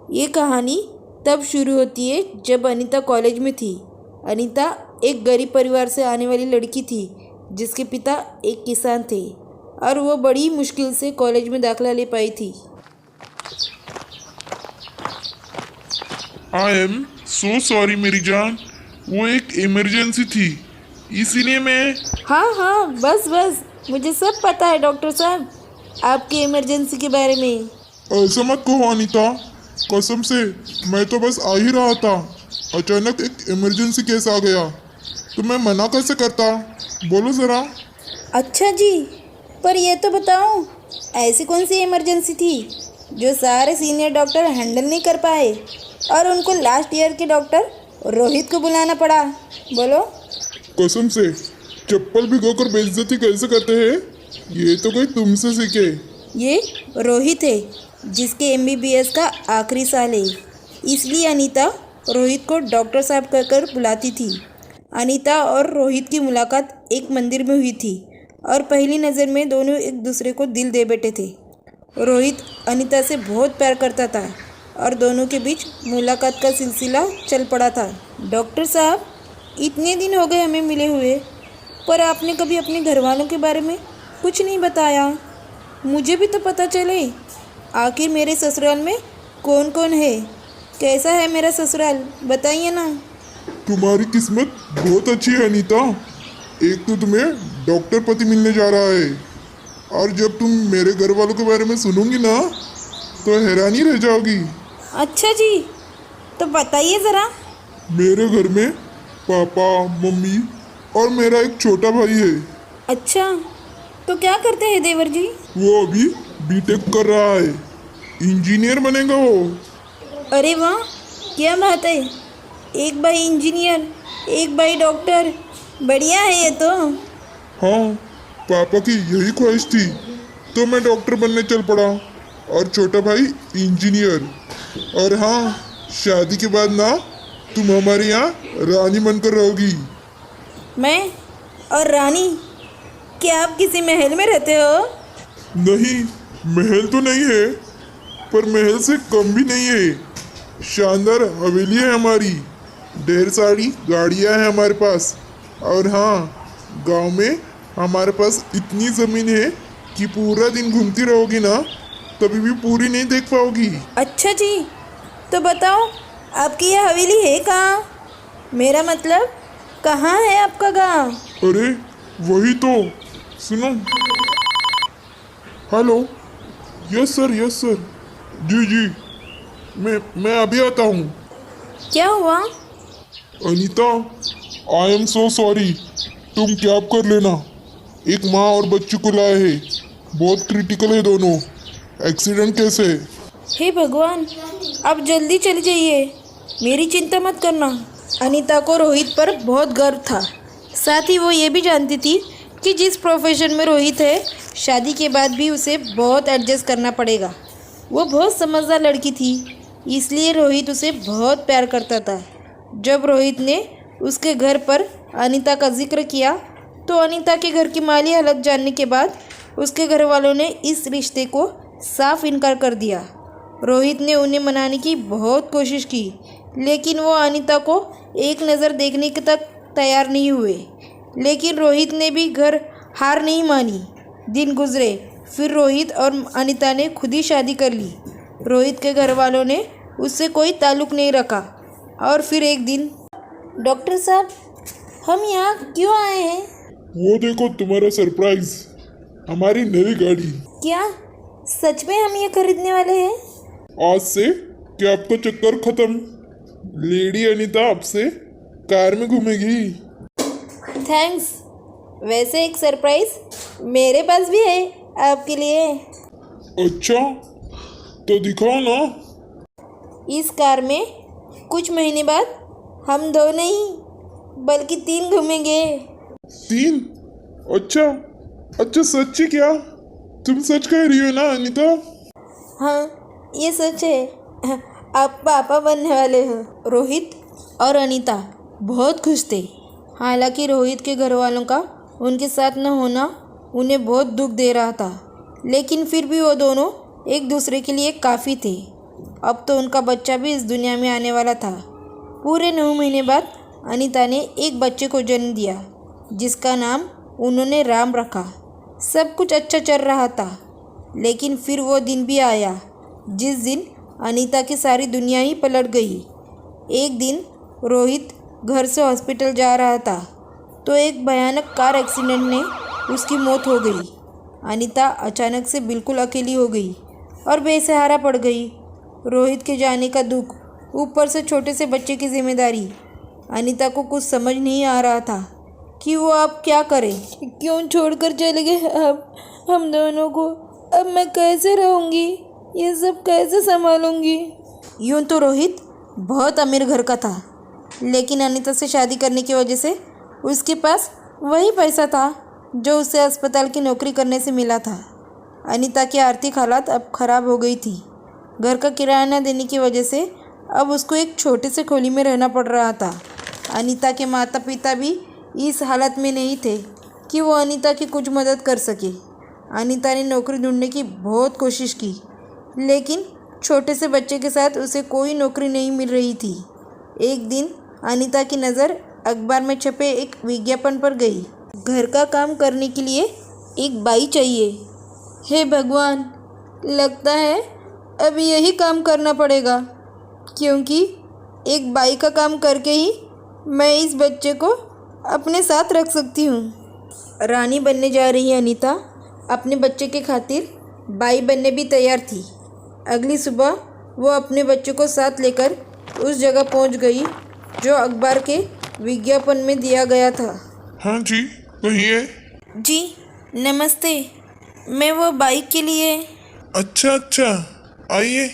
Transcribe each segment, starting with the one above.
ये कहानी तब शुरू होती है जब अनीता कॉलेज में थी। अनीता एक गरीब परिवार से आने वाली लड़की थी जिसके पिता एक किसान थे और वो बड़ी मुश्किल से कॉलेज में दाखिला ले पाई थी। आई एम सो सॉरी मेरी जान, वो एक इमरजेंसी थी इसीलिए मैं। हाँ बस मुझे सब पता है डॉक्टर साहब, आपकी इमरजेंसी के बारे में। ऐसा मत कहो अनीता, कसम से मैं तो बस आ ही रहा था, अचानक एक इमरजेंसी केस आ गया तो मैं मना कैसे करता, बोलो ज़रा। अच्छा जी, पर ये तो बताओ ऐसी कौन सी इमरजेंसी थी जो सारे सीनियर डॉक्टर हैंडल नहीं कर पाए और उनको लास्ट ईयर के डॉक्टर रोहित को बुलाना पड़ा, बोलो। कसम से चप्पल भिगोकर बेइज्जती कैसे करते हैं, ये तो कोई तुमसे सीखे। ये रोहित है जिसके MBBS का आखिरी साल है, इसलिए अनीता रोहित को डॉक्टर साहब कहकर बुलाती थी। अनीता और रोहित की मुलाकात एक मंदिर में हुई थी और पहली नज़र में दोनों एक दूसरे को दिल दे बैठे थे। रोहित अनीता से बहुत प्यार करता था और दोनों के बीच मुलाकात का सिलसिला चल पड़ा था। डॉक्टर साहब, इतने दिन हो गए हमें मिले हुए, पर आपने कभी अपने घर वालों के बारे में कुछ नहीं बताया। मुझे भी तो पता चले आखिर मेरे ससुराल में कौन कौन है, कैसा है मेरा ससुराल, बताइए ना। तुम्हारी किस्मत बहुत अच्छी है अनीता, एक तो तुम्हें डॉक्टर पति मिलने जा रहा है और जब तुम मेरे घर वालों के बारे में सुनोगी ना तो हैरानी रह जाओगी। अच्छा जी, तो बताइए ज़रा। मेरे घर में पापा, मम्मी और मेरा एक छोटा भाई है। अच्छा, तो क्या करते हैं देवर जी? वो अभी बीटेक कर रहा है, इंजीनियर बनेगा वो। अरे वाह, क्या बात है, एक भाई इंजीनियर एक भाई डॉक्टर, बढ़िया है ये तो। हाँ, पापा की यही ख्वाहिश थी तो मैं डॉक्टर बनने चल पड़ा और छोटा भाई इंजीनियर। और हाँ, शादी के बाद ना तुम हमारे यहाँ रानी बनकर रहोगी। मैं और रानी? क्या आप किसी महल में रहते हो? नहीं, महल तो नहीं है पर महल से कम भी नहीं है, शानदार हवेली है हमारी, ढेर सारी गाड़ियाँ हैं हमारे पास। और हाँ, गांव में हमारे पास इतनी ज़मीन है कि पूरा दिन घूमती रहोगी ना तभी भी पूरी नहीं देख पाओगी। अच्छा जी, तो बताओ आपकी यह हवेली है कहाँ? मेरा मतलब कहाँ है आपका गांव? अरे वही तो, सुनो। हेलो, यस सर, जी, मैं अभी आता हूँ। क्या हुआ? Anita, I am so sorry, तुम कैब कर लेना, एक माँ और बच्चे को लाए हैं, बहुत क्रिटिकल है दोनों, एक्सीडेंट केस है। हे भगवान, आप जल्दी चले जाइए, मेरी चिंता मत करना। अनीता को रोहित पर बहुत गर्व था, साथ ही वो ये भी जानती थी कि जिस प्रोफेशन में रोहित है, शादी के बाद भी उसे बहुत एडजस्ट करना पड़ेगा। वो बहुत समझदार लड़की थी, इसलिए रोहित उसे बहुत प्यार करता था। जब रोहित ने उसके घर पर अनीता का जिक्र किया तो अनीता के घर की माली हालत जानने के बाद उसके घर वालों ने इस रिश्ते को साफ इनकार कर दिया। रोहित ने उन्हें मनाने की बहुत कोशिश की, लेकिन वो अनीता को एक नज़र देखने के तक तैयार नहीं हुए। लेकिन रोहित ने भी घर हार नहीं मानी। दिन गुजरे, फिर रोहित और अनीता ने खुद ही शादी कर ली। रोहित के घर वालों ने उससे कोई ताल्लुक़ नहीं रखा। और फिर एक दिन, डॉक्टर साहब, हम यहाँ क्यों आए हैं? वो देखो तुम्हारा सरप्राइज, हमारी नई गाड़ी। क्या सच में हम ये खरीदने वाले हैं? आज से कैब का चक्कर खत्म, लेडी अनीता अब से कार में घूमेगी। थैंक्स। वैसे एक सरप्राइज मेरे पास भी है आपके लिए। अच्छा, तो दिखाओ ना। इस कार में कुछ महीने बाद हम 2 नहीं बल्कि 3 घूमेंगे। 3? अच्छा सच्ची क्या? तुम सच कह रही हो ना अनीता? हाँ, ये सच है, आप पापा बनने वाले हो। रोहित और अनीता बहुत खुश थे। हालांकि रोहित के घर वालों का उनके साथ न होना उन्हें बहुत दुख दे रहा था, लेकिन फिर भी वो दोनों एक दूसरे के लिए काफ़ी थे। अब तो उनका बच्चा भी इस दुनिया में आने वाला था। पूरे 9 महीने बाद अनीता ने एक बच्चे को जन्म दिया जिसका नाम उन्होंने राम रखा। सब कुछ अच्छा चल रहा था, लेकिन फिर वो दिन भी आया जिस दिन अनीता की सारी दुनिया ही पलट गई। एक दिन रोहित घर से हॉस्पिटल जा रहा था तो एक भयानक कार एक्सीडेंट में उसकी मौत हो गई। अनीता अचानक से बिल्कुल अकेली हो गई और बेसहारा पड़ गई। रोहित के जाने का दुख, ऊपर से छोटे से बच्चे की जिम्मेदारी। अनीता को कुछ समझ नहीं आ रहा था कि वो अब क्या करे। क्यों छोड़कर चले गए अब हम दोनों को? अब मैं कैसे रहूँगी? ये सब कैसे संभालूंगी? यूं तो रोहित बहुत अमीर घर का था, लेकिन अनीता से शादी करने की वजह से उसके पास वही पैसा था जो उसे अस्पताल की नौकरी करने से मिला था। अनीता की आर्थिक हालत अब खराब हो गई थी। घर का किराया न देने की वजह से अब उसको एक छोटे से खोली में रहना पड़ रहा था। अनीता के माता पिता भी इस हालत में नहीं थे कि वो अनीता की कुछ मदद कर सके। अनीता ने नौकरी ढूंढने की बहुत कोशिश की, लेकिन छोटे से बच्चे के साथ उसे कोई नौकरी नहीं मिल रही थी। एक दिन अनीता की नज़र अखबार में छपे एक विज्ञापन पर गई। घर का काम करने के लिए एक बाई चाहिए। हे भगवान, लगता है अब यही काम करना पड़ेगा, क्योंकि एक बाई का काम करके ही मैं इस बच्चे को अपने साथ रख सकती हूँ। रानी बनने जा रही अनीता अपने बच्चे के खातिर बाई बनने भी तैयार थी। अगली सुबह वो अपने बच्चे को साथ लेकर उस जगह पहुंच गई जो अखबार के विज्ञापन में दिया गया था। हाँ जी, कहिए। जी नमस्ते, मैं वो बाइक के लिए। अच्छा अच्छा, आइए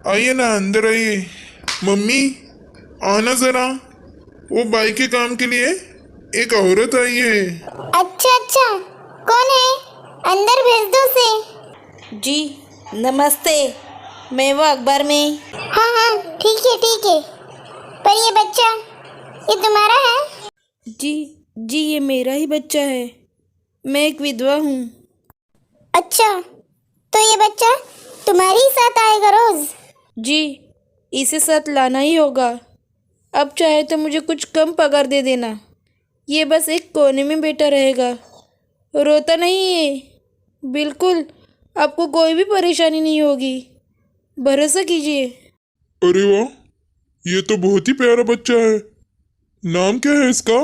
आइए ना, अंदर आइए। मम्मी, आना ज़रा, वो बाई के काम के लिए एक औरत आई है। अच्छा अच्छा, कौन है? अंदर भेज दो उसे। जी नमस्ते, मैं वो अखबार में। हाँ हाँ, ठीक है। पर ये बच्चा, ये तुम्हारा है? जी ये मेरा ही बच्चा है। मैं एक विधवा हूँ। अच्छा, तो ये बच्चा तुम्हारे ही साथ आएगा रोज? जी, इसे साथ लाना ही होगा। अब चाहे तो मुझे कुछ कम पगार दे देना। ये बस एक कोने में बैठा रहेगा, रोता नहीं है। बिल्कुल, आपको कोई भी परेशानी नहीं होगी, भरोसा कीजिए। अरे वाह, ये तो बहुत ही प्यारा बच्चा है। नाम क्या है इसका?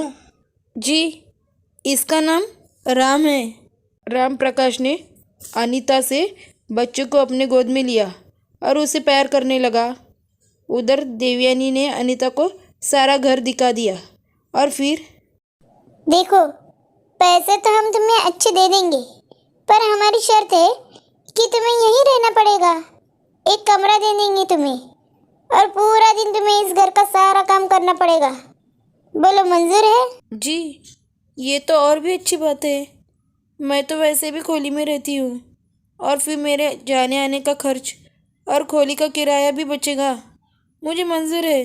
जी, इसका नाम राम है। राम प्रकाश ने अनीता से बच्चे को अपने गोद में लिया और उसे प्यार करने लगा। उधर देवयानी ने अनीता को सारा घर दिखा दिया और फिर। देखो, पैसे तो हम तुम्हें अच्छे दे देंगे, पर हमारी शर्त है कि तुम्हें यहीं रहना पड़ेगा। एक कमरा दे देंगे तुम्हें, और पूरा दिन तुम्हें इस घर का सारा काम करना पड़ेगा। बोलो, मंजूर है? जी, ये तो और भी अच्छी बात है। मैं तो वैसे भी खोली में रहती हूँ, और फिर मेरे जाने आने का खर्च और खोली का किराया भी बचेगा। मुझे मंजूर है।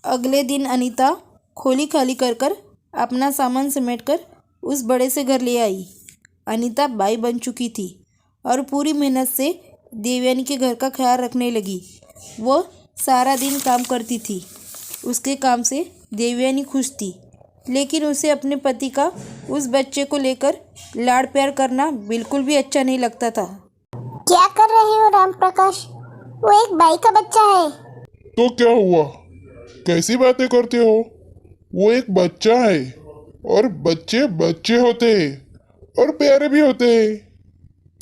अगले दिन अनीता खोली खाली कर कर अपना सामान समेटकर उस बड़े से घर ले आई। अनीता बाई बन चुकी थी और पूरी मेहनत से देवयानी के घर का ख्याल रखने लगी। वो सारा दिन काम करती थी। उसके काम से देवयानी खुश थी, लेकिन उसे अपने पति का उस बच्चे को लेकर लाड़ प्यार करना बिल्कुल भी अच्छा नहीं लगता था। क्या कर रहे हो राम प्रकाश? वो एक बाई का बच्चा है। तो क्या हुआ? कैसी बातें करते हो? वो एक बच्चा है, और बच्चे बच्चे होते हैं और प्यारे भी होते हैं।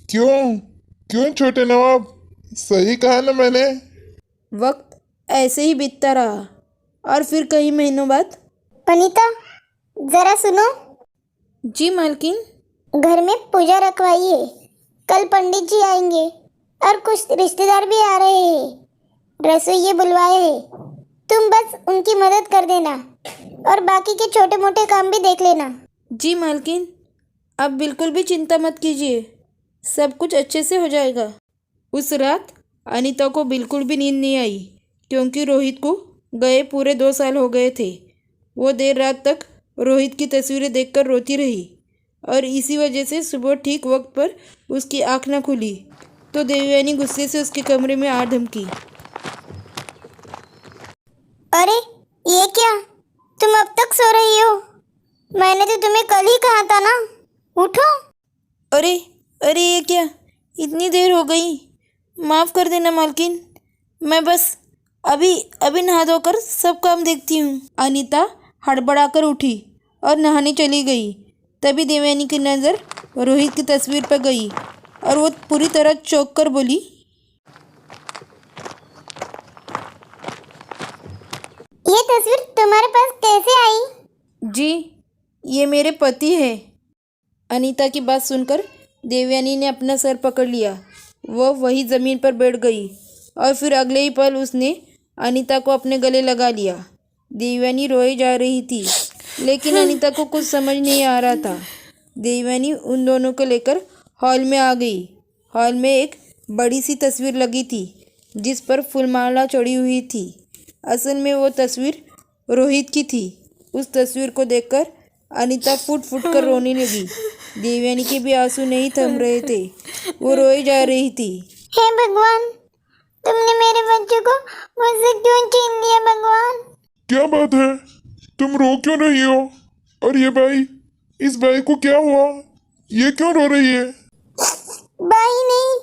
क्यों छोटे नवाब, सही कहा ना मैंने? वक्त ऐसे ही बीतता रहा और फिर कई महीनों बाद। अनीता, जरा सुनो। जी मालकिन। घर में पूजा रखवाइए, कल पंडित जी आएंगे और कुछ रिश्तेदार भी आ रहे हैं। रसोइये बुलवाए हैं, तुम बस उनकी मदद कर देना और बाकी के छोटे मोटे काम भी देख लेना। जी मालकिन, आप बिल्कुल भी चिंता मत कीजिए, सब कुछ अच्छे से हो जाएगा। उस रात अनीता को बिल्कुल भी नींद नहीं आई, क्योंकि रोहित को गए पूरे 2 साल हो गए थे। वो देर रात तक रोहित की तस्वीरें देखकर रोती रही, और इसी वजह से सुबह ठीक वक्त पर उसकी आँख न खुली तो देवयानी गुस्से से उसके कमरे में आ धमकी। अरे ये क्या, तुम अब तक सो रही हो? मैंने तो तुम्हें कल ही कहा था ना, उठो। अरे अरे ये क्या, इतनी देर हो गई। माफ़ कर देना मालकिन, मैं बस अभी अभी नहा धोकर सब काम देखती हूँ। अनीता हड़बड़ाकर उठी और नहाने चली गई। तभी देवयानी की नज़र रोहित की तस्वीर पर गई और वो पूरी तरह चौंक कर बोली, ये तस्वीर तुम्हारे पास कैसे आई? जी ये मेरे पति है। अनीता की बात सुनकर देवयानी ने अपना सर पकड़ लिया। वो वही ज़मीन पर बैठ गई और फिर अगले ही पल उसने अनीता को अपने गले लगा लिया। देवयानी रोए जा रही थी, लेकिन अनीता को कुछ समझ नहीं आ रहा था। देवयानी उन दोनों को लेकर हॉल में आ गई। हॉल में एक बड़ी सी तस्वीर लगी थी जिस पर फूलमाला चढ़ी हुई थी। असल में वो तस्वीर रोहित की थी। उस तस्वीर को देखकर अनीता फुट फुट कर रोने लगी। देवयानी के भी आंसू नहीं थम रहे थे, वो रोए जा रही थी। हे भगवान, तुमने मेरे बच्चे को मुझसे क्यों छीन लिया भगवान? क्या बात है, तुम रो क्यों रही हो? और ये भाई, इस भाई को क्या हुआ? ये क्यों रो रही है? भाई नहीं,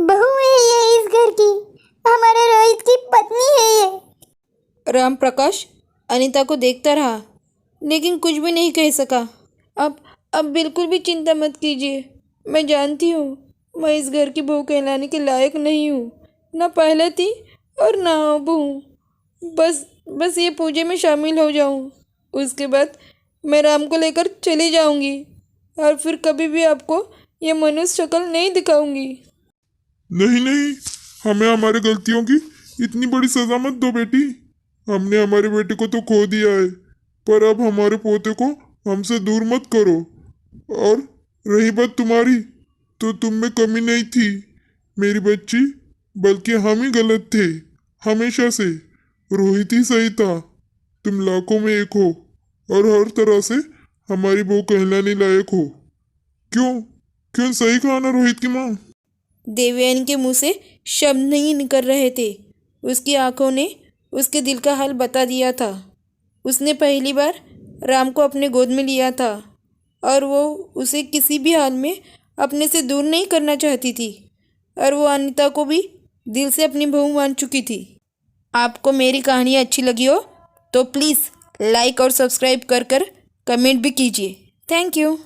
बहू है ये इस घर की, हमारे रोहित की पत्नी है ये। राम प्रकाश अनीता को देखता रहा, लेकिन कुछ भी नहीं कह सका। अब बिल्कुल भी चिंता मत कीजिए। मैं जानती हूँ मैं इस घर की बहू कहलाने के लायक नहीं हूँ, ना पहले थी और ना अब हूँ। बस ये पूजे में शामिल हो जाऊँ, उसके बाद मैं राम को लेकर चली जाऊँगी और फिर कभी भी आपको ये मनुष्य शक्ल नहीं दिखाऊंगी। नहीं नहीं, हमें हमारी गलतियों की इतनी बड़ी सजा मत दो बेटी। हमने हमारे बेटे को तो खो दिया है, पर अब हमारे पोते को हमसे दूर मत करो। और रही बात तुम्हारी, तो तुम में कमी नहीं थी मेरी बच्ची, बल्कि हम ही गलत थे हमेशा से। रोहित ही सही था। तुम लाखों में एक हो और हर तरह से हमारी बहू कहलाने लायक हो। क्यों क्यों सही कहा ना रोहित की माँ? देवयानी के मुंह से शब्द नहीं निकल रहे थे। उसकी आंखों ने उसके दिल का हाल बता दिया था। उसने पहली बार राम को अपने गोद में लिया था और वो उसे किसी भी हाल में अपने से दूर नहीं करना चाहती थी, और वो अनीता को भी दिल से अपनी बहू मान चुकी थी। आपको मेरी कहानी अच्छी लगी हो तो प्लीज़ लाइक और सब्सक्राइब कर कमेंट भी कीजिए। Thank you.